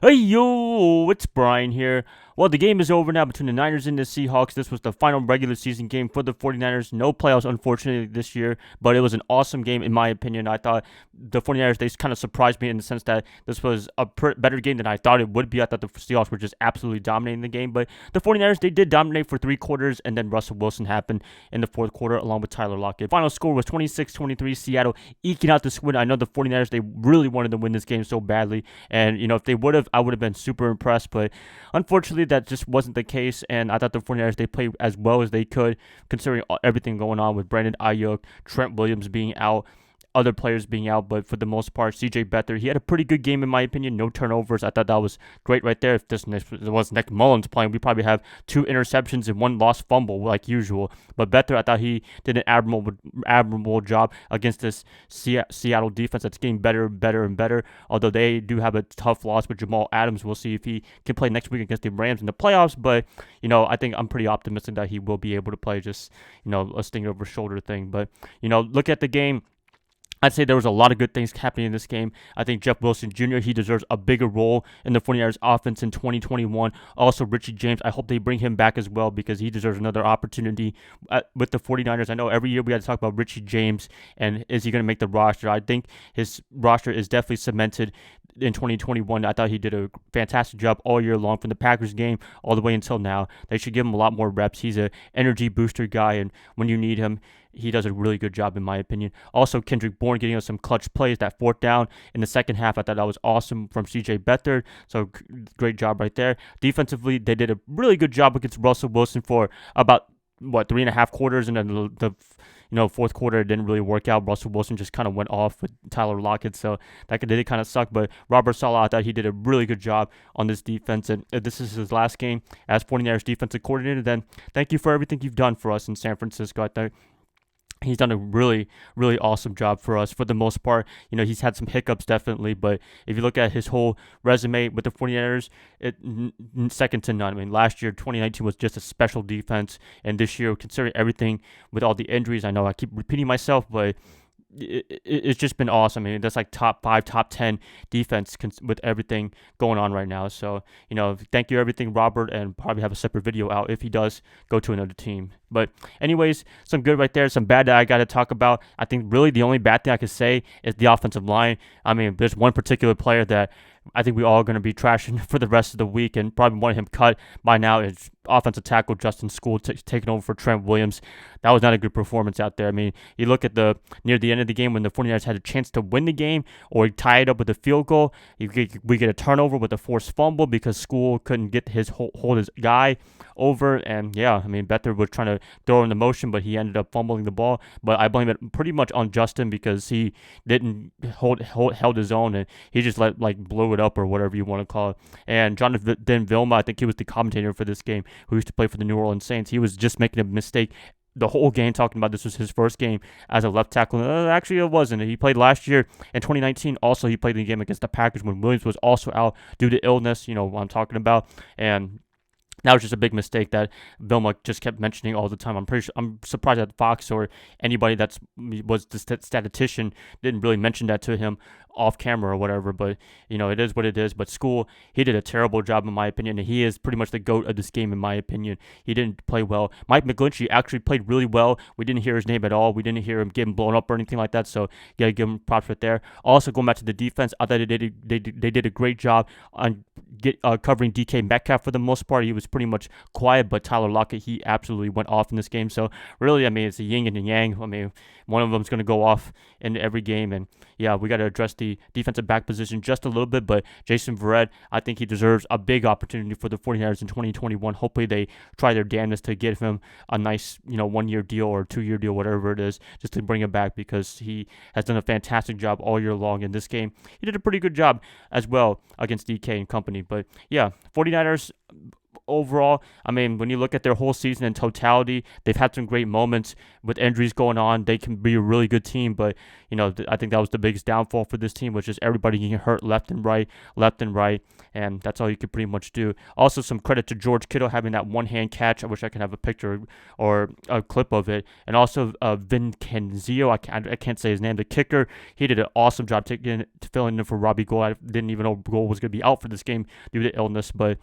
Hey yo, it's Brian here. Well, the game is over now between the Niners and the Seahawks. This was the final regular season game for the 49ers. No playoffs, unfortunately, this year, but it was an awesome game, in my opinion. I thought the 49ers, they kind of surprised me in the sense that this was a better game than I thought it would be. I thought the Seahawks were just absolutely dominating the game, but the 49ers, they did dominate for 3 quarters, and then Russell Wilson happened in the fourth quarter along with Tyler Lockett. Final score was 26-23, Seattle eking out this win. I know the 49ers, they really wanted to win this game so badly, and, if they would have, I would have been super impressed, but unfortunately, that just wasn't the case, and I thought the 49ers, they played as well as they could, considering everything going on with Brandon Ayuk, Trent Williams being out, other players being out, but for the most part, CJ Beathard, he had a pretty good game in my opinion. No turnovers. I thought that was great right there. If this was Nick Mullins playing, we probably have 2 interceptions and 1 lost fumble like usual. But Beathard, I thought he did an admirable job against this Seattle defense that's getting better, better, and better. Although they do have a tough loss with Jamal Adams. We'll see if he can play next week against the Rams in the playoffs. But I think I'm pretty optimistic that he will be able to play. Just a sting over shoulder thing. But look at the game. I'd say there was a lot of good things happening in this game. I think Jeff Wilson Jr., he deserves a bigger role in the 49ers offense in 2021. Also, Richie James, I hope they bring him back as well because he deserves another opportunity with the 49ers. I know every year we had to talk about Richie James and is he going to make the roster. I think his roster is definitely cemented in 2021. I thought he did a fantastic job all year long from the Packers game all the way until now. They should give him a lot more reps. He's an energy booster guy, and when you need him, he does a really good job, in my opinion. Also, Kendrick Bourne getting us some clutch plays. That fourth down in the second half, I thought that was awesome from CJ Beathard. So, great job right there. Defensively, they did a really good job against Russell Wilson for about, 3.5 quarters, and then the fourth quarter, it didn't really work out. Russell Wilson just kind of went off with Tyler Lockett, so that did kind of suck. But Robert Saleh, I thought he did a really good job on this defense, and if this is his last game as 49ers defensive coordinator, then thank you for everything you've done for us in San Francisco. I think he's done a really, really awesome job for us for the most part. He's had some hiccups definitely, but if you look at his whole resume with the 49ers, second to none. I mean, last year, 2019 was just a special defense, and this year, considering everything with all the injuries, I know I keep repeating myself, but it's just been awesome. I mean, that's like top 5, top 10 defense with everything going on right now. So, thank you everything, Robert, and probably have a separate video out if he does go to another team. But anyways, some good right there, some bad that I got to talk about. I think really the only bad thing I could say is the offensive line. I mean, there's one particular player that I think we all are going to be trashing for the rest of the week and probably want him cut by now. Is offensive tackle Justin School taking over for Trent Williams. That was not a good performance out there. I mean, you look at near the end of the game when the 49ers had a chance to win the game or tie it up with a field goal, we get a turnover with a forced fumble because School couldn't get hold his guy over. And yeah, I mean, Beathard was trying to throw in the motion, but he ended up fumbling the ball. But I blame it pretty much on Justin because he didn't held his own, and he just blew it up or whatever you want to call it. And Jonathan Vilma, I think he was the commentator for this game, who used to play for the New Orleans Saints. He was just making a mistake the whole game, talking about this was his first game as a left tackle. Actually, it wasn't. He played last year in 2019. Also, he played the game against the Packers when Williams was also out due to illness. You know what I'm talking about. And that was just a big mistake that Vilma just kept mentioning all the time. I'm surprised that Fox or anybody was the statistician didn't really mention that to him off camera or whatever. But it is what it is. But School, he did a terrible job in my opinion, and he is pretty much the GOAT of this game in my opinion. He didn't play well. Mike McGlinchey actually played really well. We didn't hear his name at all. We didn't hear him getting blown up or anything like that. So you gotta give him props right there. Also going back to the defense, I thought they did a great job on covering DK Metcalf for the most part. He was pretty much quiet, but Tyler Lockett, he absolutely went off in this game. So really, I mean, it's a yin and a yang. I mean, one of them's going to go off in every game, and yeah, we got to address the defensive back position just a little bit, but Jason Verrett, I think he deserves a big opportunity for the 49ers in 2021. Hopefully they try their damnedest to get him a nice, 1-year deal or 2-year deal, whatever it is, just to bring him back because he has done a fantastic job all year long in this game. He did a pretty good job as well against DK and company, but yeah, 49ers overall, I mean, when you look at their whole season in totality, they've had some great moments with injuries going on. They can be a really good team, but I think that was the biggest downfall for this team, was just everybody getting hurt left and right, and that's all you could pretty much do. Also, some credit to George Kittle having that one-hand catch. I wish I could have a picture or a clip of it. And also Vin Canzio, I can't say his name, the kicker. He did an awesome job filling in for Robbie Gould. I didn't even know Gould was going to be out for this game due to illness, but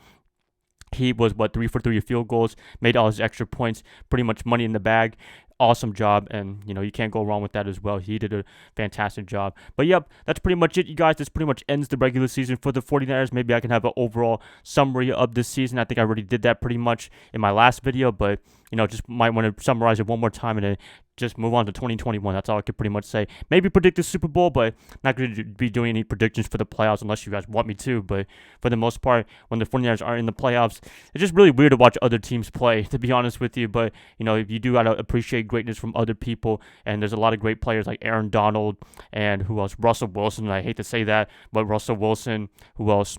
he was 3 for 3 field goals, made all his extra points, pretty much money in the bag. Awesome job, and you can't go wrong with that as well. He did a fantastic job. But yep, that's pretty much it, you guys. This pretty much ends the regular season for the 49ers. Maybe I can have an overall summary of this season. I think I already did that pretty much in my last video, but just might want to summarize it one more time and then just move on to 2021. That's all I could pretty much say. Maybe predict the Super Bowl, but not going to be doing any predictions for the playoffs unless you guys want me to. But for the most part, when the 49ers aren't in the playoffs, it's just really weird to watch other teams play, to be honest with you. But, if you do got to appreciate greatness from other people, and there's a lot of great players like Aaron Donald and who else? Russell Wilson. I hate to say that, but Russell Wilson. Who else?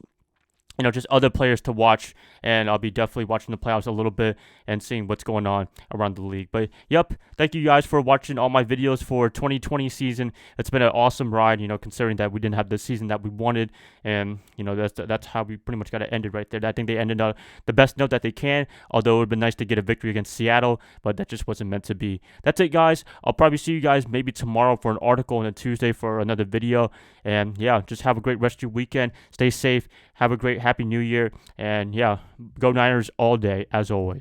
Just other players to watch, and I'll be definitely watching the playoffs a little bit and seeing what's going on around the league. But, yep, thank you guys for watching all my videos for 2020 season. It's been an awesome ride, considering that we didn't have the season that we wanted, and, that's how we pretty much got to end it right there. I think they ended on the best note that they can, although it would have been nice to get a victory against Seattle, but that just wasn't meant to be. That's it, guys. I'll probably see you guys maybe tomorrow for an article and a Tuesday for another video, and, yeah, just have a great rest of your weekend. Stay safe. Have a great Happy New Year, and yeah, go Niners all day, as always.